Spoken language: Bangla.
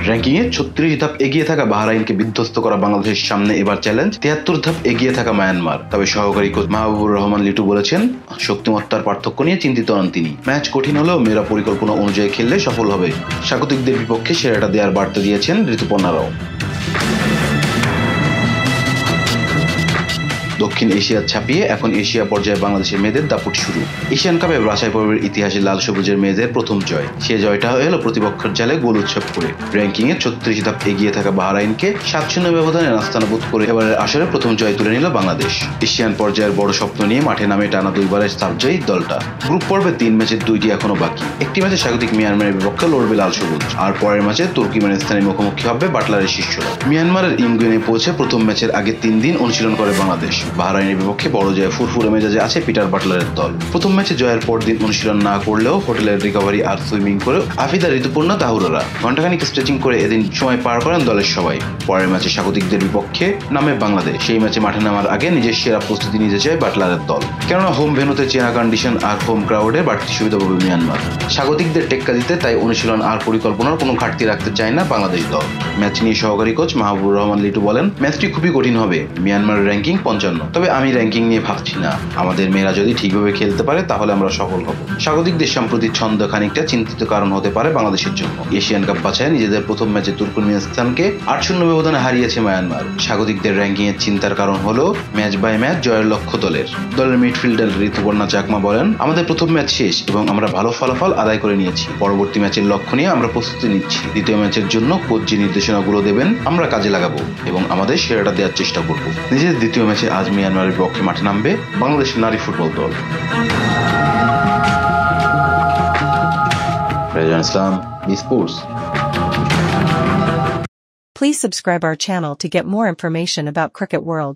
র্যাঙ্কিংয়ে ৩৬ ধাপ এগিয়ে থাকা বাহরাইনকে বিধ্বস্ত করা বাংলাদেশের সামনে এবার চ্যালেঞ্জ ৭৩ ধাপ এগিয়ে থাকা মায়ানমার। তবে সহকারী কোচ মাহবুবুর রহমান লিটু বলেছেন, শক্তিমত্তার পার্থক্য নিয়ে চিন্তিত নন তিনি। ম্যাচ কঠিন হলেও মেয়েরা পরিকল্পনা অনুযায়ী খেললে সফল হবে। স্বাগতিকদের বিপক্ষে সেরাটা দেওয়ার বার্তা দিয়েছেন ঋতুপর্ণারাও। দক্ষিণ এশিয়া ছাপিয়ে এখন এশিয়া পর্যায়ে বাংলাদেশের মেয়েদের দাপট শুরু। এশিয়ান কাপে বাছাই পর্বের ইতিহাসে লাল সবুজের মেয়েদের প্রথম জয়। সে জয়টা এলো প্রতিপক্ষের জালে গোল উৎসব করে। র্যাঙ্কিংয়ে ৩৬ ধাপ এগিয়ে থাকা বাহরাইনকে ৭-০ ব্যবধানে নাস্তানাবুদ করে এবারের আসরে প্রথম জয় তুলে নিল বাংলাদেশ। এশিয়ান পর্যায়ের বড় স্বপ্ন নিয়ে মাঠে নামে টানা ২ বারের সাবজয়ী দলটা। গ্রুপ পর্বে ৩ ম্যাচের ২টি এখনো বাকি। একটি ম্যাচে স্বাগতিক মিয়ানমারের বিপক্ষে লড়বে লাল সবুজ, আর পরের ম্যাচে তুর্কমেনিস্তানের মুখোমুখি হবে বাটলারের শিষ্যরা। মিয়ানমারের ইমগুয়েনে পৌঁছে প্রথম ম্যাচের আগে ৩ দিন অনুশীলন করে বাংলাদেশ। বাহরাইনের বিপক্ষে বড় জয়ে ফুরফুরে মেজাজে আছে পিটার বাটলারের দল। প্রথম ম্যাচে জয়ের পর দিন অনুশীলন না করলেও হোটেলের রিকভারি আর সুইমিং করে আফিদা, ঋতুপর্ণা, তাহুরারা ঘণ্টাখানিক স্ট্রেচিং করে এদিন সময় পার করেন দলের সবাই। পরের ম্যাচে স্বাগতিকদের বিপক্ষে নামে বাংলাদেশ। সেই ম্যাচে মাঠে নামার আগে নিজের সেরা প্রস্তুতি নিতে চায় বাটলারের দল, কেননা হোম ভেন্যুতে চেনা কন্ডিশন আর হোম ক্রাউডের বাড়তি সুবিধা পাবে মিয়ানমার। স্বাগতিকদের টেক্কা দিতে তাই অনুশীলন আর পরিকল্পনার কোনো ঘাটতি রাখতে চায় না বাংলাদেশ দল। ম্যাচ নিয়ে সহকারী কোচ মাহবুবুর রহমান লিটু বলেন, ম্যাচটি খুবই কঠিন হবে। মিয়ানমারের র্যাঙ্কিং ৫৫, তবে আমি র্যাঙ্কিং নিয়ে ভাবছি না। আমাদের মেয়েরা যদি ঠিকভাবে খেলতে পারে তাহলে আমরা সফল হব। স্বাগতিকদের সাম্প্রতিক ছন্দ খানিকটা চিন্তিত কারণ হতে পারে বাংলাদেশের জন্য। এশিয়ান কাপ বাছায় নিজেদের প্রথম ম্যাচে তুর্কমেনিস্তানকে ৮-০ ব্যবধানে হারিয়েছে মায়ানমার। স্বাগতিকদের র্যাঙ্কিং এর চিন্তার কারণ হলো ম্যাচ বাই ম্যাচ জয়ের লক্ষ্য দলের। মিডফিল্ডার ঋতুপর্ণা চাকমা বলেন, আমাদের প্রথম ম্যাচ শেষ এবং আমরা ভালো ফলাফল আদায় করে নিয়েছি। পরবর্তী ম্যাচের লক্ষ্য নিয়ে আমরা প্রস্তুতি নিচ্ছি। দ্বিতীয় ম্যাচের জন্য কোচ যে নির্দেশনাগুলো দেবেন আমরা কাজে লাগাবো এবং আমাদের সেরাটা দেওয়ার চেষ্টা করব। নিজের দ্বিতীয় ম্যাচে আজ মিয়ানমারের বিপক্ষে মাঠে নামবে বাংলাদেশ নারী ফুটবল দল। রেজান ইসলাম, sports. Please subscribe our channel to get more information about Cricket World.